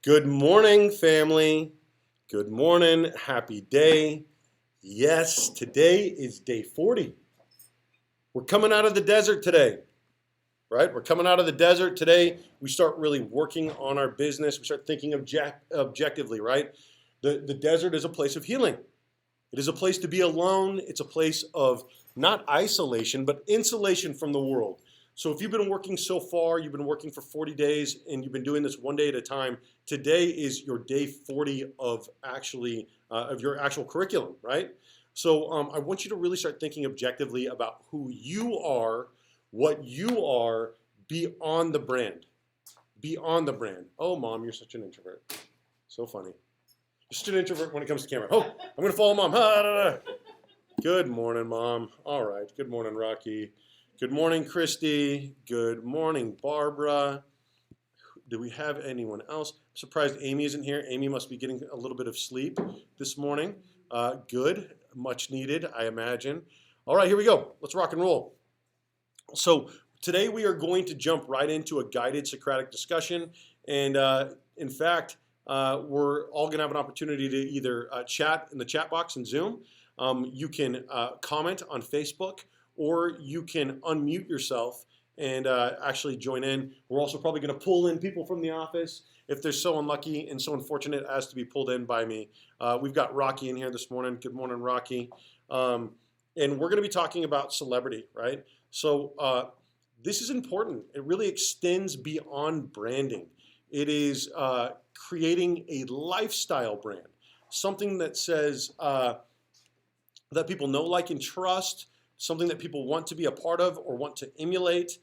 Good morning, family. Good morning. Happy day. Yes, today is day 40. We're coming out of the desert today, right? We're coming out of the desert today. We start really working on our business. We start thinking objectively, right? The desert is a place of healing. It is a place to be alone. It's a place of not isolation, but insulation from the world. So if you've been working so far, you've been working for 40 days and you've been doing this one day at a time, today is your day 40 of of your actual curriculum, right? So I want you to really start thinking objectively about who you are, what you are beyond the brand. Beyond the brand. Oh, mom, you're such an introvert. So funny. You're such an introvert when it comes to camera. Oh, I'm going to follow mom. Good morning, mom. All right. Good morning, Rocky. Good morning, Christy. Good morning, Barbara. Do we have anyone else? I'm surprised Amy isn't here. Amy must be getting a little bit of sleep this morning. Good. Much needed, I imagine. All right, here we go. Let's rock and roll. So today we are going to jump right into a guided Socratic discussion. And in fact, we're all going to have an opportunity to either chat in the chat box in Zoom. You can comment on Facebook, or you can unmute yourself and actually join in. We're also probably going to pull in people from the office if they're so unlucky and so unfortunate as to be pulled in by me. We've got Rocky in here this morning. Good morning, Rocky. And we're going to be talking about celebrity, right? So this is important. It really extends beyond branding. It is creating a lifestyle brand, something that says that people know, like, and trust, something that people want to be a part of or want to emulate,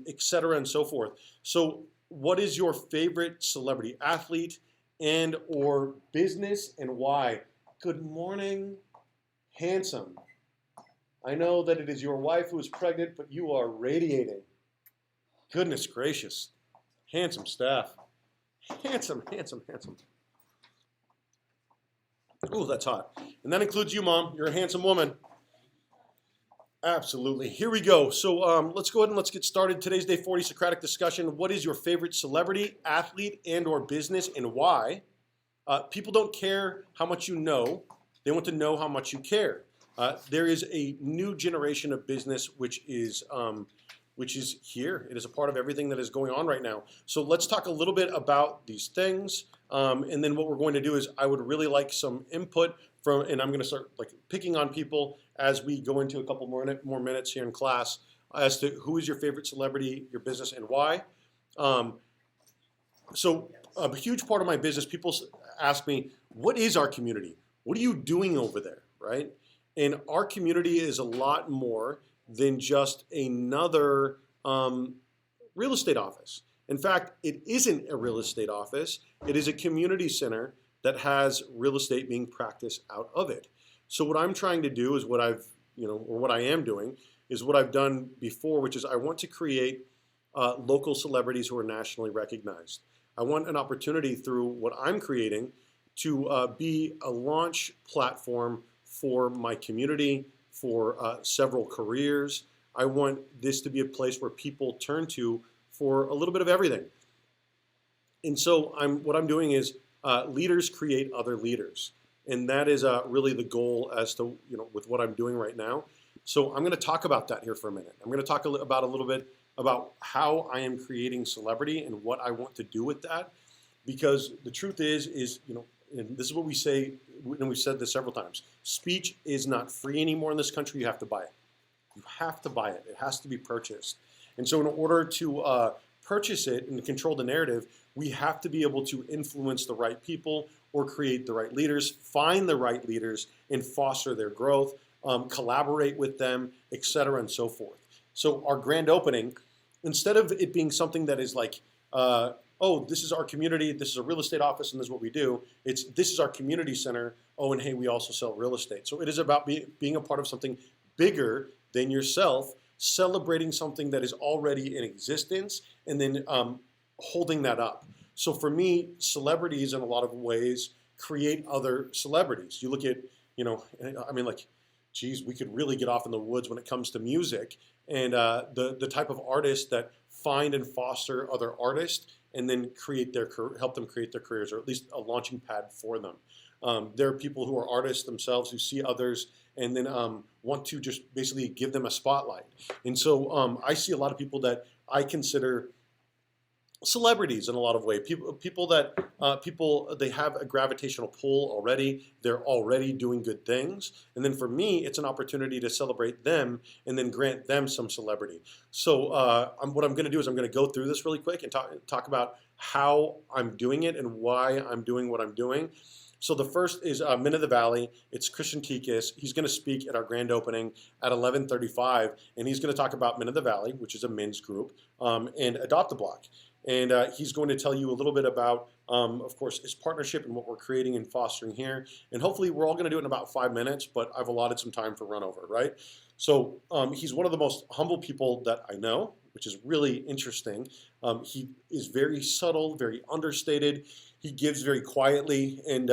etc. and so forth. So what is your favorite celebrity, athlete, and or business, and why? Good morning, handsome. I know that it is your wife who is pregnant, but you are radiating. Goodness gracious. Handsome staff. Handsome, handsome, handsome. Ooh, that's hot. And that includes you, Mom. You're a handsome woman. Absolutely. Here we go. So let's go ahead and let's get started. Today's day 40 Socratic discussion. What is your favorite celebrity, athlete, and or business, and why? People don't care how much you know. They want to know how much you care. There is a new generation of business which is here. It is a part of everything that is going on right now. So let's talk a little bit about these things. And then what we're going to do is I would really like some input from, and I'm going to start like picking on people as we go into a couple more minutes here in class as to who is your favorite celebrity, your business, and why. So a huge part of my business, people ask me, what is our community? What are you doing over there, right? And our community is a lot more than just another real estate office. In fact, it isn't a real estate office. It is a community center that has real estate being practiced out of it. So what I'm trying to do is what I am doing is what I've done before, which is I want to create local celebrities who are nationally recognized. I want an opportunity through what I'm creating to be a launch platform for my community, for several careers. I want this to be a place where people turn to for a little bit of everything. And so what I'm doing is leaders create other leaders. And that is really the goal as to, with what I'm doing right now. So I'm going to talk about that here for a minute. I'm going to talk about a little bit about how I am creating celebrity and what I want to do with that. Because the truth is, and this is what we say, and we've said this several times, speech is not free anymore in this country. You have to buy it. You have to buy it. It has to be purchased. And so in order to purchase it and control the narrative, we have to be able to influence the right people or create the right leaders, find the right leaders, and foster their growth, collaborate with them, etc., and so forth. So our grand opening, instead of it being something that is like, oh, this is our community, this is a real estate office, and this is what we do. This is our community center. Oh, and hey, we also sell real estate. So it is about being a part of something bigger than yourself, celebrating something that is already in existence, and then holding that up. So for me, celebrities in a lot of ways create other celebrities. You look at, geez, we could really get off in the woods when it comes to music and the type of artists that find and foster other artists and then help them create their careers, or at least a launching pad for them. There are people who are artists themselves who see others and then want to just basically give them a spotlight. And so I see a lot of people that I consider celebrities in a lot of ways. People they have a gravitational pull already. They're already doing good things, and then for me, it's an opportunity to celebrate them and then grant them some celebrity. So what I'm going to do is I'm going to go through this really quick and talk about how I'm doing it and why I'm doing what I'm doing. So the first is Men of the Valley. It's Christian Tikis. He's going to speak at our grand opening at 11:35, and he's going to talk about Men of the Valley, which is a men's group, and Adopt a Block. And he's going to tell you a little bit about, of course, his partnership and what we're creating and fostering here. And hopefully we're all going to do it in about 5 minutes, but I've allotted some time for run over, right? So he's one of the most humble people that I know, which is really interesting. He is very subtle, very understated. He gives very quietly, and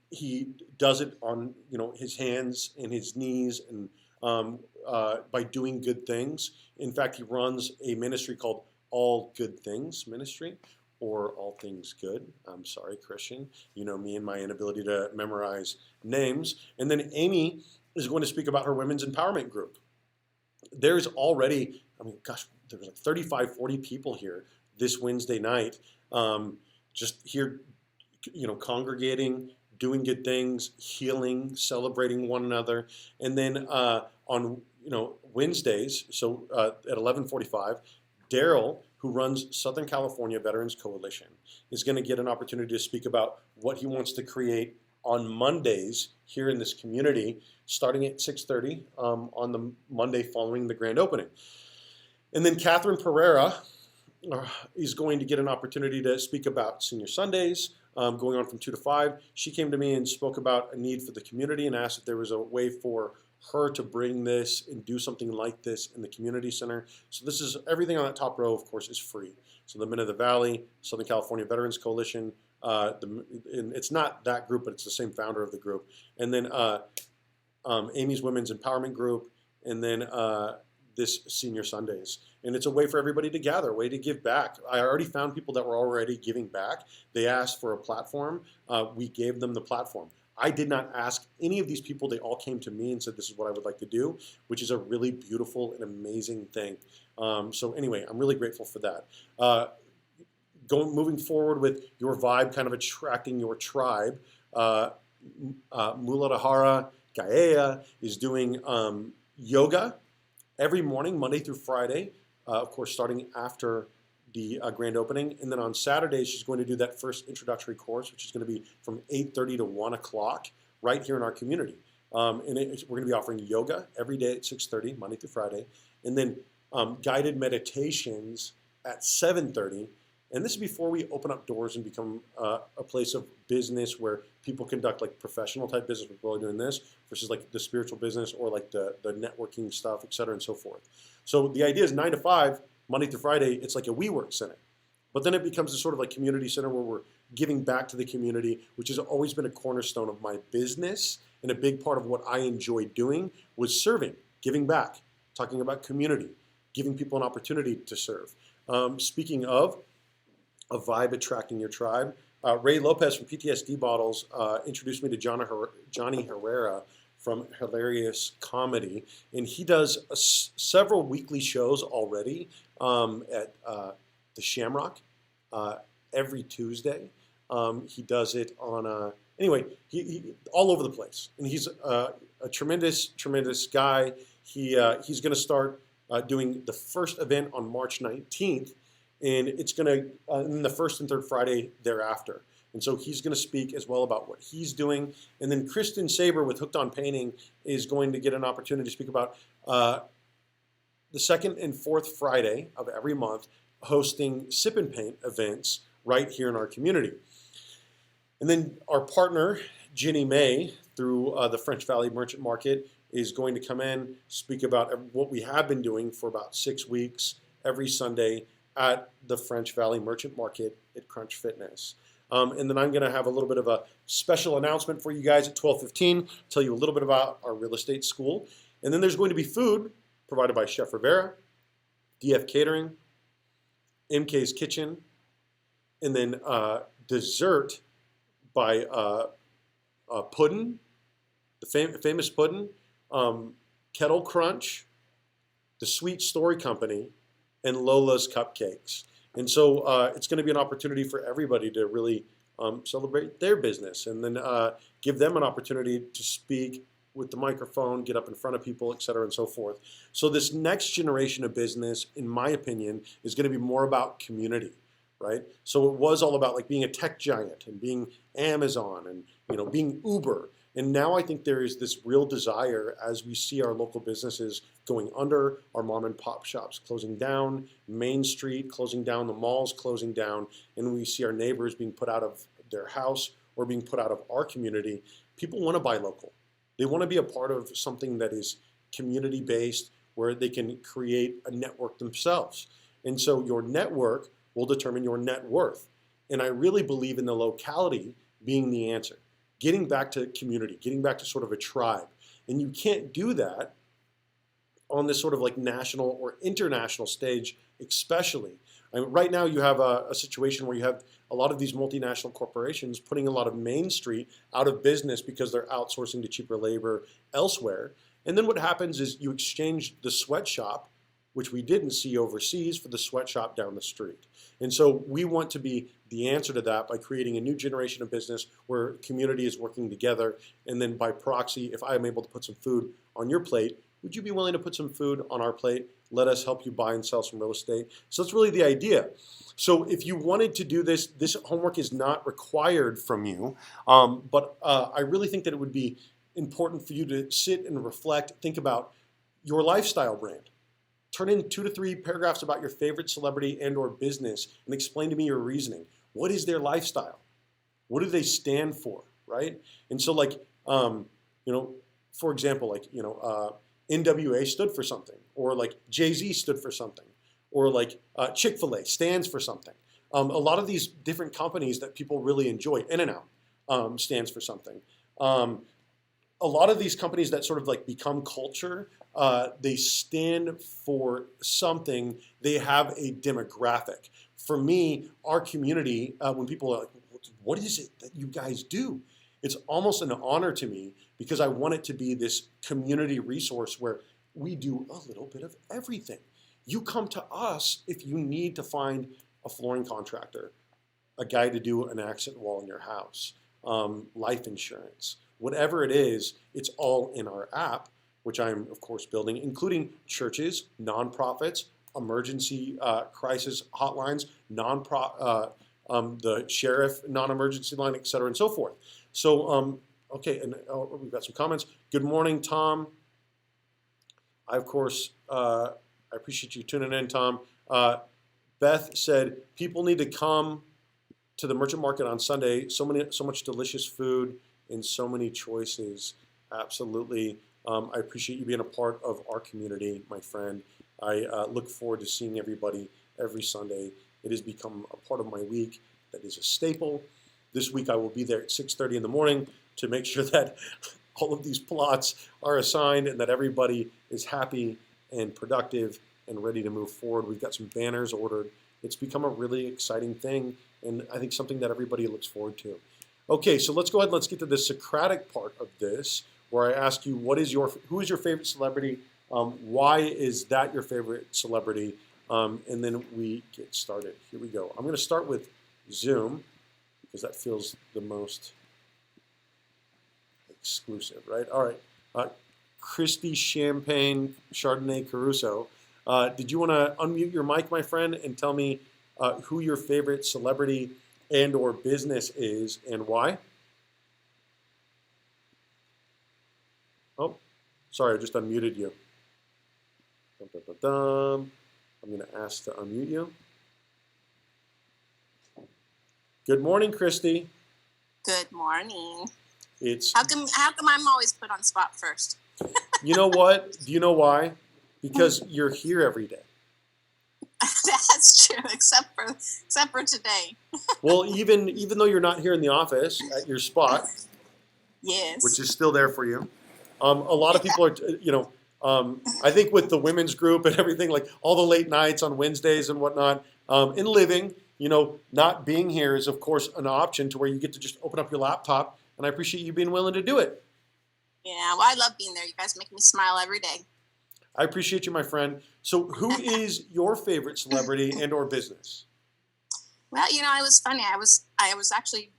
he does it on his hands and his knees, and by doing good things. In fact, he runs a ministry called All Good Things Ministry, or All Things Good. I'm sorry, Christian. You know me and my inability to memorize names. And then Amy is going to speak about her women's empowerment group. There's already, there was like 35, 40 people here this Wednesday night, just here, congregating, doing good things, healing, celebrating one another. And then on Wednesdays, so at 11:45, Daryl, who runs Southern California Veterans Coalition, is going to get an opportunity to speak about what he wants to create on Mondays here in this community, starting at 6:30 on the Monday following the grand opening. And then Catherine Pereira is going to get an opportunity to speak about Senior Sundays, going on from 2 to 5. She came to me and spoke about a need for the community and asked if there was a way for her to bring this and do something like this in the community center. So this is everything on that top row, of course, is free. So the Men of the Valley, Southern California Veterans Coalition, and it's not that group, but it's the same founder of the group. And then Amy's Women's Empowerment Group, and then this Senior Sundays. And it's a way for everybody to gather, a way to give back. I already found people that were already giving back. They asked for a platform. We gave them the platform. I did not ask any of these people. They all came to me and said, this is what I would like to do, which is a really beautiful and amazing thing. So anyway, I'm really grateful for that. Moving forward with your vibe, kind of attracting your tribe, Muladhara Gaia is doing yoga every morning, Monday through Friday, of course, starting after the grand opening. And then on Saturday, she's going to do that first introductory course, which is going to be from 8:30 to 1 o'clock right here in our community. We're going to be offering yoga every day at 6:30, Monday through Friday. And then guided meditations at 7:30. And this is before we open up doors and become a place of business where people conduct like professional type business. We're really doing this versus like the spiritual business or like the networking stuff, et cetera, and so forth. So the idea is 9 to 5, Monday through Friday, it's like a WeWork center. But then it becomes a sort of like community center where we're giving back to the community, which has always been a cornerstone of my business. And a big part of what I enjoy doing was serving, giving back, talking about community, giving people an opportunity to serve. Speaking of a vibe attracting your tribe, Ray Lopez from PTSD Bottles introduced me to Johnny Herrera from Hilarious Comedy, and he does several weekly shows already at the Shamrock every Tuesday. He does it on anyway, he all over the place, and he's a tremendous guy. He's going to start doing the first event on March 19th, and it's going to in the first and third Friday thereafter. And so he's going to speak as well about what he's doing. And then Kristen Saber with Hooked on Painting is going to get an opportunity to speak about the second and fourth Friday of every month, hosting Sip and Paint events right here in our community. And then our partner, Ginny May, through the French Valley Merchant Market, is going to come in, speak about what we have been doing for about 6 weeks every Sunday at the French Valley Merchant Market at Crunch Fitness. And then I'm going to have a little bit of a special announcement for you guys at 12:15, tell you a little bit about our real estate school. And then there's going to be food provided by Chef Rivera, DF Catering, MK's Kitchen, and then dessert by Puddin', the famous Puddin', Kettle Crunch, the Sweet Story Company, and Lola's Cupcakes. And so it's going to be an opportunity for everybody to really celebrate their business, and then give them an opportunity to speak with the microphone, get up in front of people, et cetera, and so forth. So this next generation of business, in my opinion, is going to be more about community, right? So it was all about like being a tech giant and being Amazon and being Uber. And now I think there is this real desire, as we see our local businesses going under, our mom and pop shops closing down, Main Street closing down, the malls closing down, and we see our neighbors being put out of their house or being put out of our community. People want to buy local. They want to be a part of something that is community-based, where they can create a network themselves. And so your network will determine your net worth. And I really believe in the locality being the answer. Getting back to community, getting back to sort of a tribe. And you can't do that on this sort of like national or international stage, especially. I mean, right now you have a situation where you have a lot of these multinational corporations putting a lot of Main Street out of business because they're outsourcing to cheaper labor elsewhere. And then what happens is you exchange the sweatshop, which we didn't see overseas, for the sweatshop down the street. And so we want to be the answer to that by creating a new generation of business where community is working together. And then by proxy, if I'm able to put some food on your plate, would you be willing to put some food on our plate? Let us help you buy and sell some real estate. So that's really the idea. So if you wanted to do this, this homework is not required from you. But I really think that it would be important for you to sit and reflect, think about your lifestyle brand. Turn in 2 to 3 paragraphs about your favorite celebrity and or business and explain to me your reasoning. What is their lifestyle? What do they stand for, right? And so like, for example, like, NWA stood for something, or like Jay-Z stood for something, or like Chick-fil-A stands for something. A lot of these different companies that people really enjoy, In-N-Out stands for something. A lot of these companies that sort of like become culture, they stand for something. They have a demographic. For me, our community, when people are like, what is it that you guys do? It's almost an honor to me because I want it to be this community resource where we do a little bit of everything. You come to us if you need to find a flooring contractor, a guy to do an accent wall in your house, life insurance. Whatever it is, it's all in our app, which I'm, of course, building, including churches, nonprofits, emergency crisis hotlines, the sheriff non-emergency line, et cetera, and so forth. So, okay, and we've got some comments. Good morning, Tom. I, of course, I appreciate you tuning in, Tom. Beth said, people need to come to the merchant market on Sunday. So much delicious food and so many choices. Absolutely. I appreciate you being a part of our community, my friend. I look forward to seeing everybody every Sunday. It has become a part of my week that is a staple. This week I will be there at 6:30 in the morning to make sure that all of these plots are assigned and that everybody is happy and productive and ready to move forward. We've got some banners ordered. It's become a really exciting thing, and I think something that everybody looks forward to. Okay, so let's go ahead and let's get to the Socratic part of this, where I ask you, who is your favorite celebrity? Why is that your favorite celebrity? And then we get started. Here we go. I'm going to start with Zoom because that feels the most exclusive, right? All right. Christy Champagne Chardonnay Caruso. Did you want to unmute your mic, my friend, and tell me who your favorite celebrity and or business is and why? Oh, sorry, I just unmuted you. I'm going to ask to unmute you. Good morning, Christy. Good morning. It's how come I'm always put on spot first? You know what? Do you know why? Because you're here every day. That's true, except for today. Well, even though you're not here in the office at your spot, yes, which is still there for you, a lot of people are, I think with the women's group and everything, like all the late nights on Wednesdays and whatnot, In living, not being here is of course an option to where you get to just open up your laptop, and I appreciate you being willing to do it. Yeah, well, I love being there. You guys make me smile every day. I appreciate you, my friend. So who is your favorite celebrity and or business? Well, it was funny. I was actually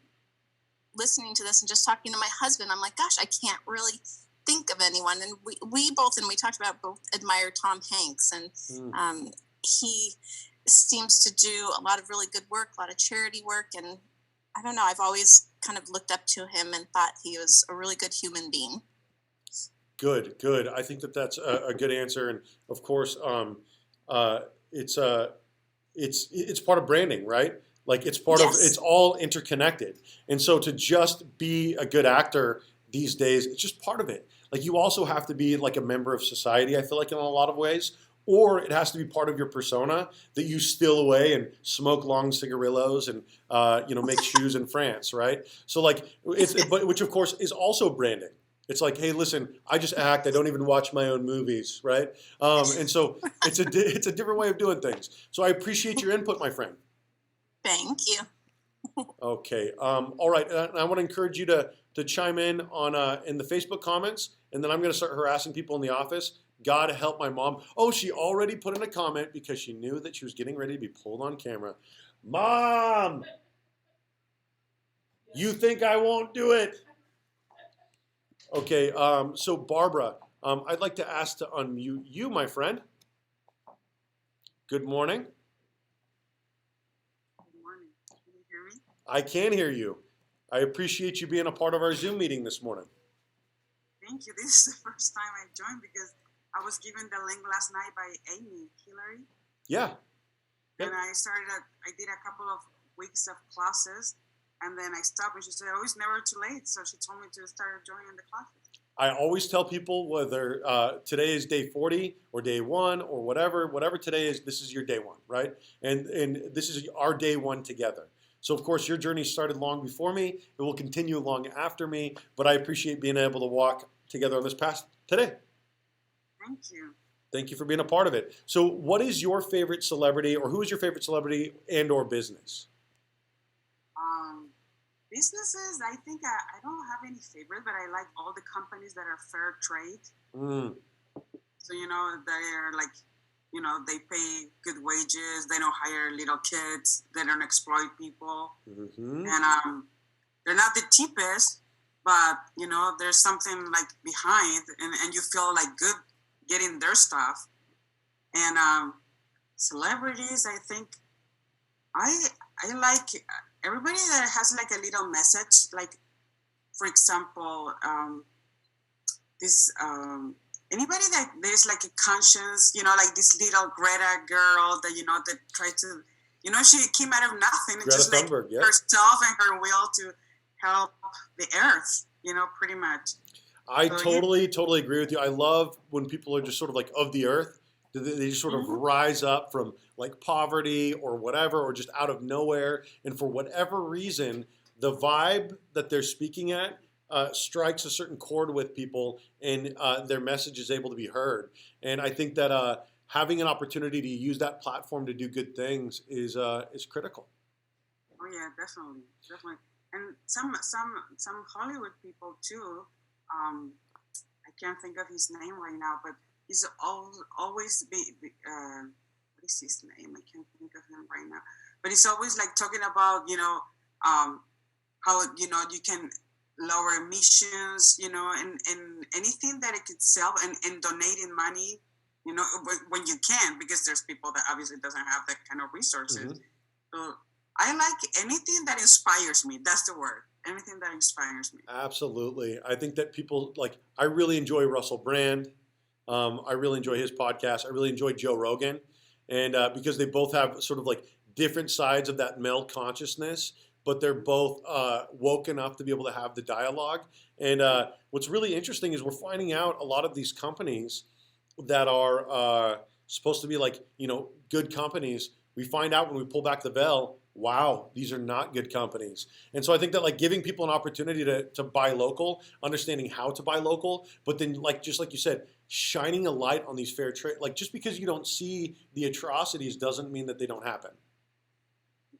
listening to this and just talking to my husband. I'm like, gosh, I can't really think of anyone. And we talked about both admire Tom Hanks, and he seems to do a lot of really good work, a lot of charity work, and I don't know. I've always kind of looked up to him and thought he was a really good human being. Good, good. I think that that's a good answer, and of course, it's it's part of branding, right? Like it's part of Yes. it's all interconnected, and so to just be a good actor these days, it's just part of it. Like you also have to be like a member of society. I feel like in a lot of ways. Or it has to be part of your persona that you steal away and smoke long cigarillos and make shoes in France, right? So like but which of course is also branding. It's like, hey, listen, I just act. I don't even watch my own movies, right? And so it's a different way of doing things. So I appreciate your input, my friend. Thank you. Okay. All right. I want to encourage you to chime in on in the Facebook comments, and then I'm going to start harassing people in the office. God help my mom. Oh, she already put in a comment because she knew that she was getting ready to be pulled on camera. Mom, you think I won't do it? Okay. So Barbara, I'd like to ask to unmute you, my friend. Good morning. Good morning. Can you hear me? I can hear you. I appreciate you being a part of our Zoom meeting this morning. Thank you. This is the first time I joined because I was given the link last night by Amy Hillary. Yeah. Yep. And I did a couple of weeks of classes, and then I stopped, and she said, oh, it's never too late. So she told me to start joining the classes. I always tell people whether today is day 40 or day 1 or whatever today is, this is your day 1, right? And this is our day 1 together. So of course your journey started long before me. It will continue long after me, but I appreciate being able to walk together on this path today. Thank you. Thank you for being a part of it. So what is your favorite celebrity, or who is your favorite celebrity and or business? Businesses, I think I don't have any favorite, but I like all the companies that are fair trade. So, they're like, they pay good wages. They don't hire little kids. They don't exploit people. Mm-hmm. And they're not the cheapest, but, there's something like behind, and you feel like good getting their stuff. And celebrities, I think I like everybody that has like a little message. Like, for example, anybody that there's like a conscience, like this little Greta girl that that tried to, she came out of nothing, Greta just Thunberg, like yeah. herself and her will to help the earth, pretty much. I totally agree with you. I love when people are just sort of like of the earth. They just sort of rise up from like poverty or whatever, or just out of nowhere. And for whatever reason, the vibe that they're speaking at strikes a certain chord with people, and their message is able to be heard. And I think that having an opportunity to use that platform to do good things is critical. Oh yeah, definitely. And some Hollywood people too. I can't think of his name right now, but he's always what is his name? I can't think of him right now. But he's always like talking about how you can lower emissions, and anything that it could sell, and donating money, when you can, because there's people that obviously doesn't have that kind of resources. Mm-hmm. So I like anything that inspires me. That's the word. Anything that inspires me. Absolutely. I think that people I really enjoy Russell Brand. I really enjoy his podcast. I really enjoy Joe Rogan. And because they both have sort of like different sides of that male consciousness, but they're both woke enough to be able to have the dialogue. And what's really interesting is we're finding out a lot of these companies that are supposed to be like, good companies. We find out when we pull back the veil, wow, these are not good companies. And so I think that like giving people an opportunity to buy local, understanding how to buy local, but then just like you said, shining a light on these fair trade, like just because you don't see the atrocities doesn't mean that they don't happen.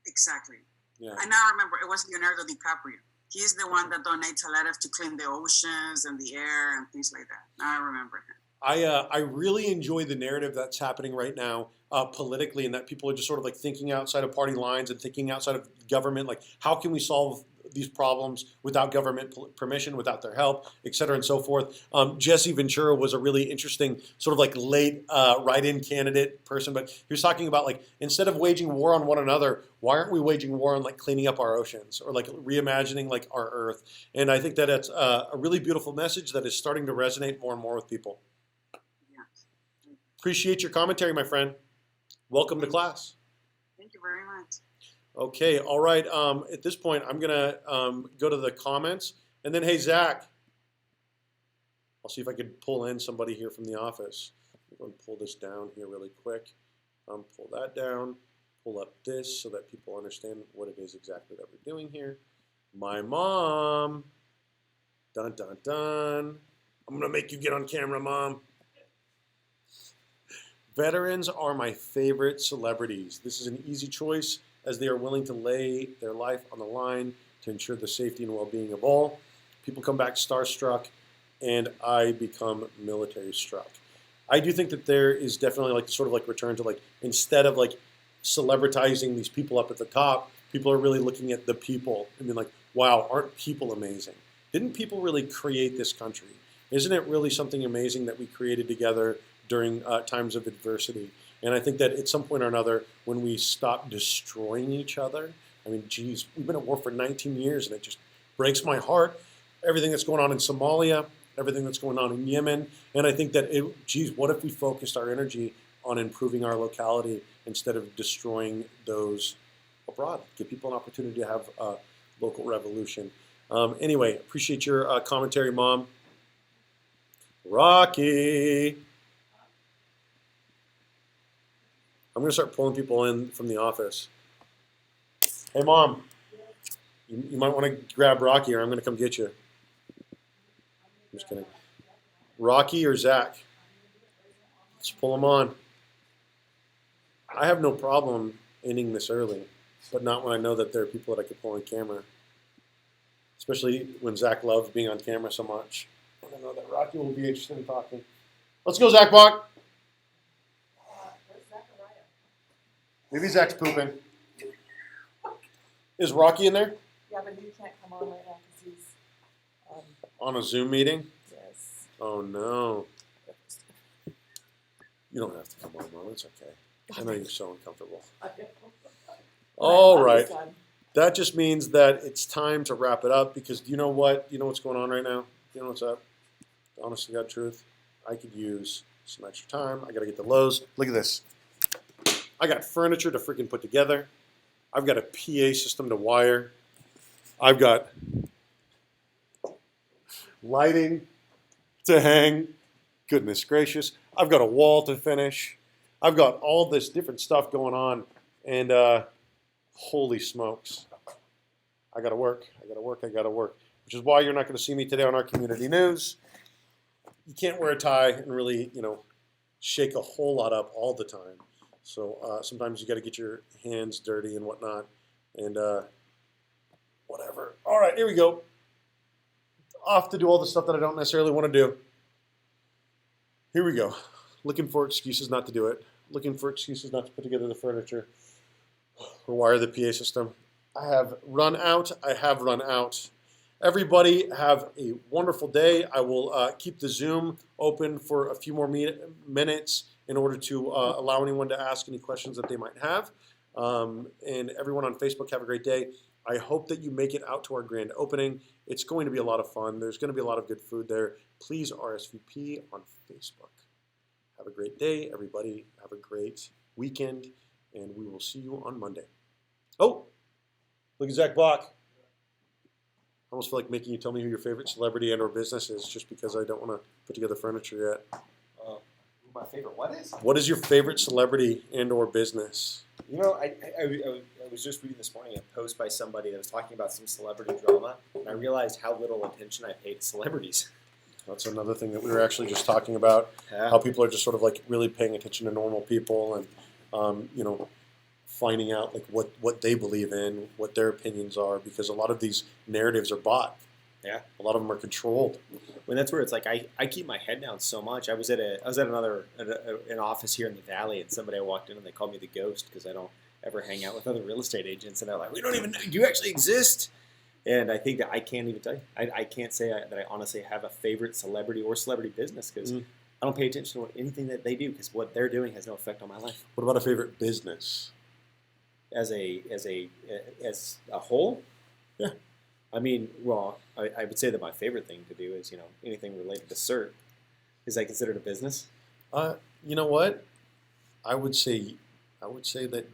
Exactly. Yeah. And now I remember it was Leonardo DiCaprio. He's the one that donates a lot of to clean the oceans and the air and things like that. Now I remember him. I really enjoy the narrative that's happening right now politically, and that people are just sort of like thinking outside of party lines and thinking outside of government. Like, how can we solve these problems without government permission, without their help, et cetera, and so forth. Jesse Ventura was a really interesting sort of like late write-in candidate person, but he was talking about like, instead of waging war on one another, why aren't we waging war on like cleaning up our oceans or like reimagining like our Earth? And I think that it's a really beautiful message that is starting to resonate more and more with people. Appreciate your commentary, my friend. Welcome to class. Thank you very much. Okay, all right. At this point, I'm going to go to the comments. And then, hey, Zach, I'll see if I can pull in somebody here from the office. I'm going to pull this down here really quick. Pull that down. Pull up this so that people understand what it is exactly that we're doing here. My mom. Dun, dun, dun. I'm going to make you get on camera, Mom. Veterans are my favorite celebrities. This is an easy choice as they are willing to lay their life on the line to ensure the safety and well-being of all. People come back starstruck, and I become military struck. I do think that there is definitely like sort of like return to like, instead of like celebritizing these people up at the top, people are really looking at the people and being like, wow, aren't people amazing? Didn't people really create this country? Isn't it really something amazing that we created together during times of adversity? And I think that at some point or another, when we stop destroying each other, I mean, geez, we've been at war for 19 years, and it just breaks my heart. Everything that's going on in Somalia, everything that's going on in Yemen, and I think that, geez, what if we focused our energy on improving our locality instead of destroying those abroad? Give people an opportunity to have a local revolution. Anyway, appreciate your commentary, Mom. Rocky. I'm going to start pulling people in from the office. Hey, Mom, you might want to grab Rocky or I'm going to come get you. I'm just kidding. Rocky or Zach? Let's pull them on. I have no problem ending this early, but not when I know that there are people that I could pull on camera. Especially when Zach loves being on camera so much. And I know that Rocky will be interested in talking. Let's go, Zach Bach. Maybe Zach's pooping. Is Rocky in there? Yeah, but he can't come on right now because he's on a Zoom meeting? Yes. Oh, no. You don't have to come on, Mom. It's okay. I know you're so uncomfortable. All right. That just means that it's time to wrap it up because you know what? You know what's going on right now? You know what's up? Honest to God truth, I could use some extra time. I got to get the Lowe's. Look at this. I got furniture to freaking put together. I've got a PA system to wire. I've got lighting to hang. Goodness gracious. I've got a wall to finish. I've got all this different stuff going on. And holy smokes. I got to work. I got to work. I got to work. Which is why you're not going to see me today on our community news. You can't wear a tie and really, shake a whole lot up all the time. So sometimes you got to get your hands dirty and whatnot, and whatever. All right, here we go. Off to do all the stuff that I don't necessarily want to do. Here we go. Looking for excuses not to do it. Looking for excuses not to put together the furniture or wire the PA system. I have run out. I have run out. Everybody have a wonderful day. I will keep the Zoom open for a few more minutes in order to allow anyone to ask any questions that they might have. And everyone on Facebook, have a great day. I hope that you make it out to our grand opening. It's going to be a lot of fun. There's going to be a lot of good food there. Please RSVP on Facebook. Have a great day, everybody. Have a great weekend, and we will see you on Monday. Oh, look at Zach Bach. I almost feel like making you tell me who your favorite celebrity and or business is just because I don't want to put together furniture yet. My favorite what is? What is your favorite celebrity and or business? I was just reading this morning a post by somebody that was talking about some celebrity drama, and I realized how little attention I pay to celebrities. That's another thing that we were actually just talking about, how people are just sort of like really paying attention to normal people and, finding out like what they believe in, what their opinions are, because a lot of these narratives are bought. Yeah. A lot of them are controlled. When that's where it's like I keep my head down so much. I was at an office here in the valley, and somebody I walked in and they called me the ghost because I don't ever hang out with other real estate agents, and they're like, "We don't even know you actually exist." And I think that I can't even tell you. I can't say that I honestly have a favorite celebrity or celebrity business because I don't pay attention to anything that they do because what they're doing has no effect on my life. What about a favorite business? As a whole, Yeah. I mean, well, I would say that my favorite thing to do is anything related to CERT. Is I considered a business? You know what? I would say that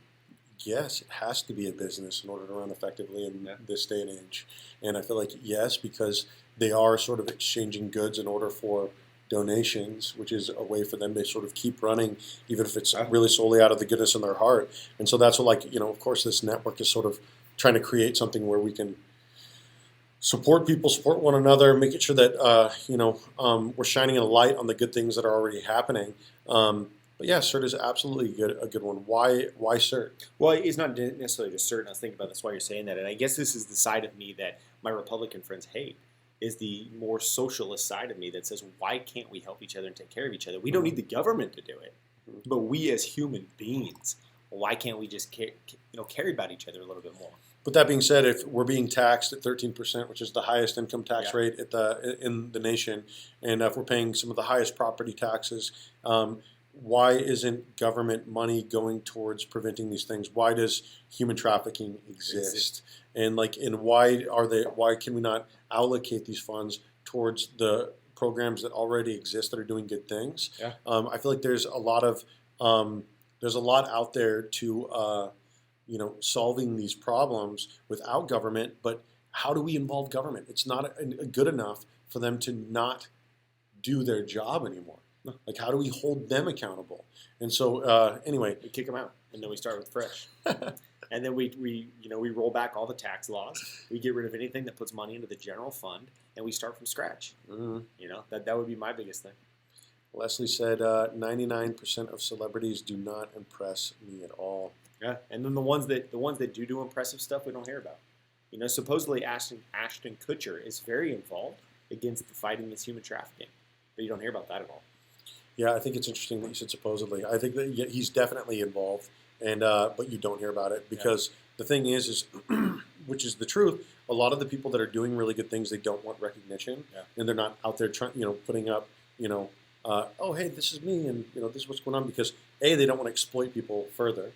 yes, it has to be a business in order to run effectively in this day and age. And I feel like yes, because they are sort of exchanging goods in order for donations, which is a way for them to sort of keep running, even if it's really solely out of the goodness in their heart. And so that's what, of course, this network is sort of trying to create something where we can support people, support one another, making sure that we're shining a light on the good things that are already happening. But yeah, CERT is absolutely a good one. Why CERT? Well, it's not necessarily just CERT. I was thinking about this while you're saying that, and I guess this is the side of me that my Republican friends hate. Is the more socialist side of me that says, why can't we help each other and take care of each other? We don't need the government to do it, but we as human beings, why can't we just care about each other a little bit more? But that being said, if we're being taxed at 13%, which is the highest income tax rate in the nation, and if we're paying some of the highest property taxes, why isn't government money going towards preventing these things? Why does human trafficking exist? And why can we not allocate these funds towards the programs that already exist that are doing good things? Yeah. I feel like there's a lot out there to solving these problems without government. But how do we involve government? It's not good enough for them to not do their job anymore. Like, how do we hold them accountable? And so, anyway, we kick them out, and then we start with fresh, and then we roll back all the tax laws. We get rid of anything that puts money into the general fund, and we start from scratch. Mm-hmm. That would be my biggest thing. Leslie said 99% of celebrities do not impress me at all. Yeah, and then the ones that do impressive stuff, we don't hear about. Supposedly Ashton Kutcher is very involved against the fighting against human trafficking, but you don't hear about that at all. Yeah, I think it's interesting that you said supposedly. I think that he's definitely involved, and but you don't hear about it because the thing is which is the truth. A lot of the people that are doing really good things, they don't want recognition, and they're not out there trying, putting up, oh hey, this is me, and this is what's going on, because A, they don't want to exploit people further,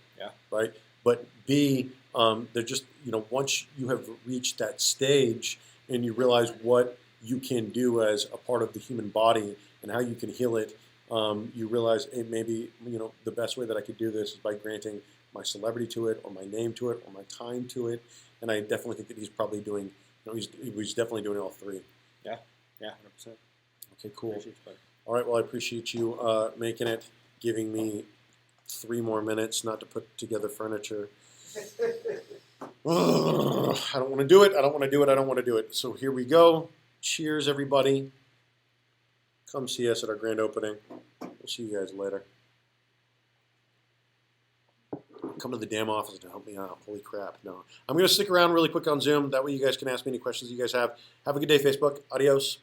right? But B, they're just once you have reached that stage and you realize what you can do as a part of the human body and how you can heal it. You realize, hey, maybe the best way that I could do this is by granting my celebrity to it, or my name to it, or my time to it. And I definitely think that he's probably doing, he's definitely doing all three. Yeah, 100%. Okay, cool. All right, well, I appreciate you making it, giving me 3 more minutes not to put together furniture. I don't want to do it. So here we go. Cheers, everybody. Come see us at our grand opening. We'll see you guys later. Come to the damn office to help me out. Holy crap. No. I'm going to stick around really quick on Zoom. That way you guys can ask me any questions you guys have. Have a good day, Facebook. Adios.